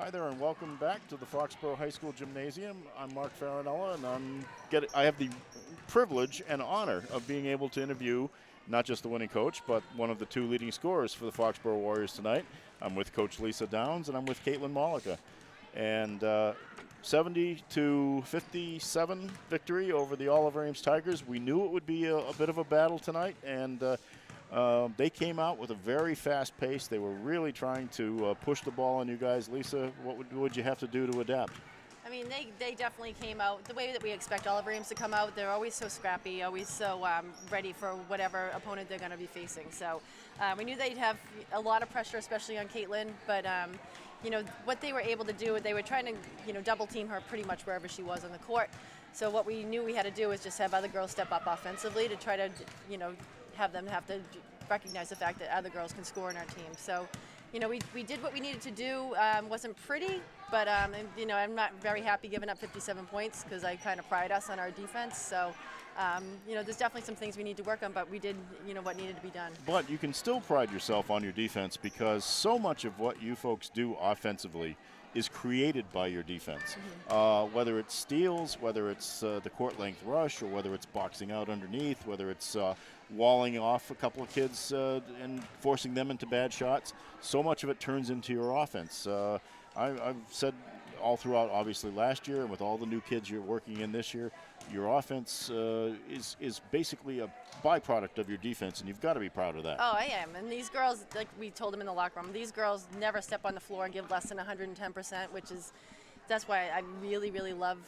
Hi there, and welcome back to the Foxborough High School Gymnasium. I'm Mark Farinella, and I have the privilege and honor of being able to interview not just the winning coach, but one of the two leading scorers for the Foxborough Warriors tonight. I'm with Coach Lisa Downs, and I'm with Caitlin Mollica. And 70-57 victory over the Oliver Ames Tigers. We knew it would be a bit of a battle tonight, and they came out with a very fast pace. They were really trying to push the ball on you guys. Lisa, what would you have to do to adapt? I mean, they definitely came out the way that we expect Oliver Ames to come out. They're always so scrappy, always so ready for whatever opponent they're going to be facing. So we knew they'd have a lot of pressure, especially on Caitlin. But, what they were able to do, they were trying to, double team her pretty much wherever she was on the court. So what we knew we had to do was just have other girls step up offensively to try to, have them have to recognize the fact that other girls can score in our team. So, we did what we needed to do. Wasn't pretty, but, I'm not very happy giving up 57 points because I kind of pride us on our defense. So, there's definitely some things we need to work on, but we did, what needed to be done. But you can still pride yourself on your defense because so much of what you folks do offensively is created by your defense. Whether it's steals, whether it's the court length rush, or whether it's boxing out underneath, whether it's walling off a couple of kids and forcing them into bad shots, so much of it turns into your offense. I've said all throughout, obviously, last year, and with all the new kids you're working in this year, your offense is basically a byproduct of your defense, and you've got to be proud of that. Oh, I am. And these girls, like we told them in the locker room, these girls never step on the floor and give less than 110%, that's why I really, really love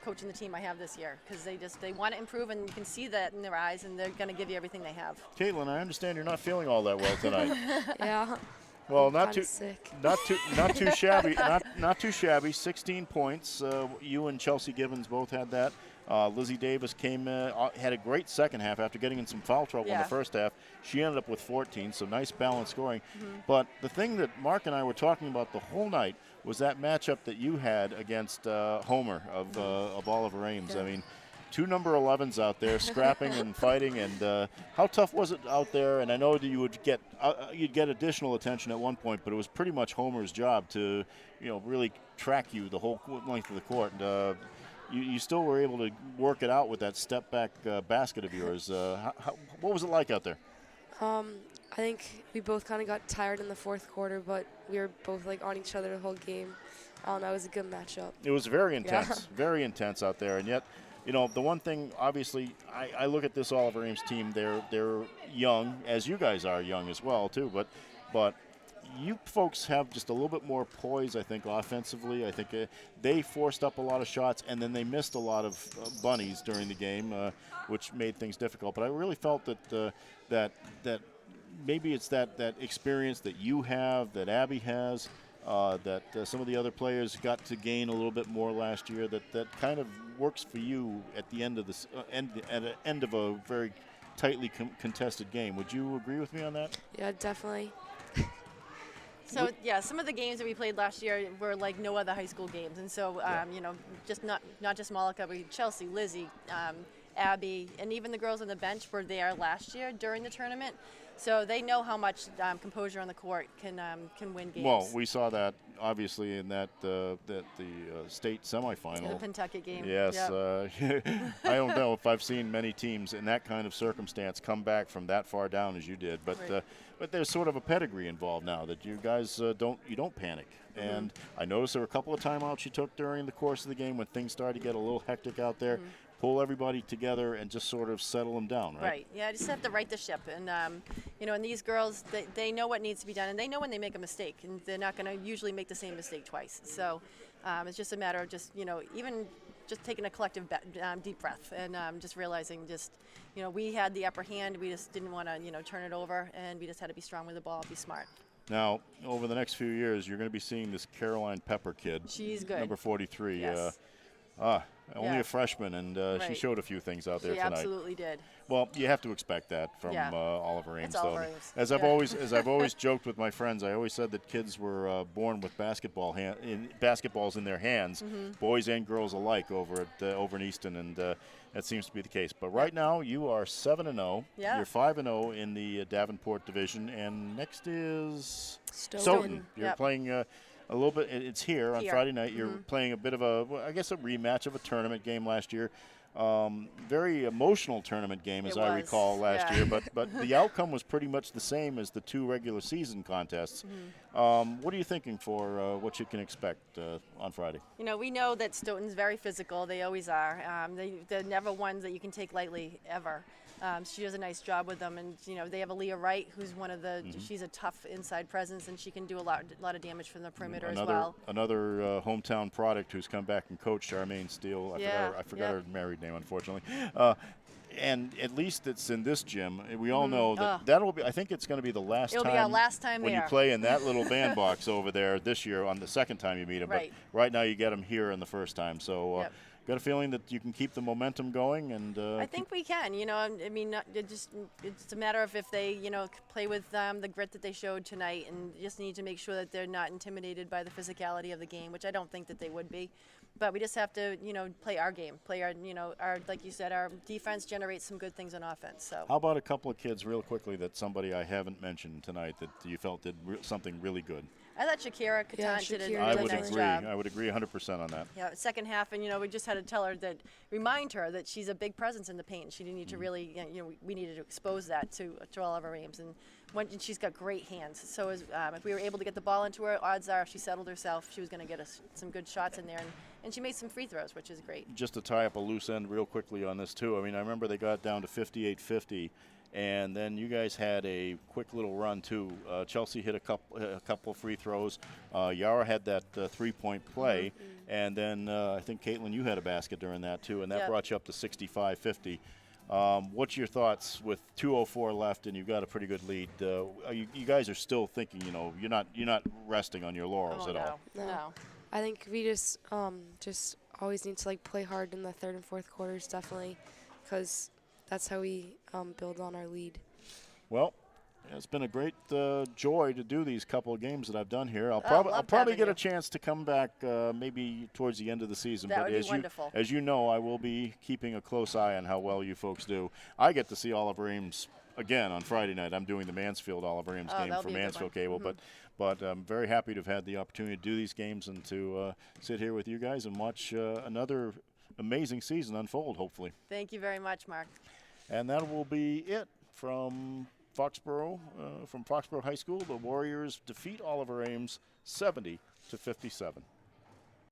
coaching the team I have this year, because they want to improve, and you can see that in their eyes, and they're going to give you everything they have. Caitlin, I understand you're not feeling all that well tonight. Yeah. Well, I'm not too sick. not too shabby. Not too shabby. 16 points. You and Chelsea Gibbons both had that. Lizzie Davis had a great second half after getting in some foul trouble in the first half. She ended up with 14, so nice balanced scoring. But the thing that Mark and I were talking about the whole night was that matchup that you had against Homer of Oliver Ames. Yeah. I mean, two number 11s out there scrapping and fighting, and how tough was it out there? And I know that you'd get additional attention at one point, but it was pretty much Homer's job to really track you the whole length of the court. And you still were able to work it out with that step back basket of yours. What was it like out there? I think we both kind of got tired in the fourth quarter, but we were both on each other the whole game. I don't know, it was a good matchup. It was very intense, very intense out there, and yet. The one thing, obviously, I look at this Oliver Ames team. They're young, as you guys are young as well, too. But you folks have just a little bit more poise, I think, offensively. I think they forced up a lot of shots, and then they missed a lot of bunnies during the game, which made things difficult. But I really felt that that maybe it's that experience that you have, that Abby has. That some of the other players got to gain a little bit more last year. That kind of works for you at the end of this end of a very tightly contested game. Would you agree with me on that? Yeah, definitely. So, some of the games that we played last year were like no other high school games. And so, just not just Mollica, but Chelsea, Lizzie, Abby, and even the girls on the bench were there last year during the tournament. So they know how much composure on the court can win games. Well, we saw that obviously in the state semifinal. The Pentucket game. Yes. Yep. I don't know if I've seen many teams in that kind of circumstance come back from that far down as you did, but Right. But there's sort of a pedigree involved now that you guys don't panic. And I noticed there were a couple of timeouts you took during the course of the game when things started to get a little hectic out there. Pull everybody together and just sort of settle them down, right? Right. Yeah, I just have to right the ship. And, and these girls, they know what needs to be done, and they know when they make a mistake, and they're not going to usually make the same mistake twice. So it's just a matter of just, even just taking a collective deep breath and just realizing we had the upper hand. We just didn't want to, turn it over, and we just had to be strong with the ball, be smart. Now, over the next few years, you're going to be seeing this Caroline Pepper kid. She's good. Number 43. Yes. Only a freshman, and she Right. showed a few things out there She tonight. absolutely did. Well, you have to expect that from Yeah. Oliver Ames, It's though. Oliver Ames. As I've Yeah. always joked with my friends, I always said that kids were born with basketballs in their hands, boys and girls alike, over in Easton, and that seems to be the case. But right now, you are 7-0. Yeah. You're 5-0 in the Davenport division, and next is Stoughton. You're Yep. playing a little bit. It's here on Here. Friday night. You're playing a bit of a, well, I guess, a rematch of a tournament game last year. Very emotional tournament game, as It I was, recall last yeah. year. But the outcome was pretty much the same as the 2 regular season contests. What are you thinking for what you can expect on Friday? You know, we know that Stoughton's very physical. They always are. They're never ones that you can take lightly, ever. She does a nice job with them, and you know they have a Leah Wright, who's one of the. She's a tough inside presence, and she can do a lot of damage from the perimeter as well. Another hometown product who's come back and coached, Charmaine Steele. I forgot her married name, unfortunately. And at least it's in this gym. We all know that that'll be. I think it's going to be the last It'll time. be our last time when there. you play in that little bandbox over there this year on the second time you meet them. Right. But right now you get them here in the first time. So. Yep. Got a feeling that you can keep the momentum going, and I think we can. You know, I mean, it's a matter of if they, you know, play with the grit that they showed tonight, and just need to make sure that they're not intimidated by the physicality of the game, which I don't think that they would be. But we just have to, you know, play our game, play our, you know, our, like you said, our defense generates some good things on offense. So. How about a couple of kids, real quickly, that somebody I haven't mentioned tonight that you felt did something really good? I thought Shakira Yeah, Katan did a Shakira really nice job. I would agree 100% on that. Yeah, second half, and you know, we just had to tell her that, remind her that she's a big presence in the paint. She didn't need to really, you know, we needed to expose that to all of our aims, and she's got great hands. So if we were able to get the ball into her, odds are if she settled herself, she was going to get us some good shots in there, and she made some free throws, which is great. Just to tie up a loose end real quickly on this too. I mean, I remember they got down to 58-50. And then you guys had a quick little run too. Chelsea hit a couple of free throws. Yara had that 3-point play, and then I think Caitlin, you had a basket during that too, and that Yep. brought you up to 65-50. What's your thoughts with 2:04 left, and you've got a pretty good lead? You guys are still thinking, you know, you're not resting on your laurels at all. No. I think we just always need to like play hard in the third and fourth quarters, definitely, because that's how we build on our lead. Well, it's been a great joy to do these couple of games that I've done here. I'll loved probably having get you. a chance to come back maybe towards the end of the season. That but would be wonderful. as you know, I will be keeping a close eye on how well you folks do. I get to see Oliver Ames again on Friday night. I'm doing the Mansfield Oliver Ames game that'll for be a good Mansfield one. Cable, but I'm very happy to have had the opportunity to do these games and to sit here with you guys and watch another amazing season unfold, hopefully. Thank you very much, Mark. And that will be it from Foxborough, High School. The Warriors defeat Oliver Ames 70-57.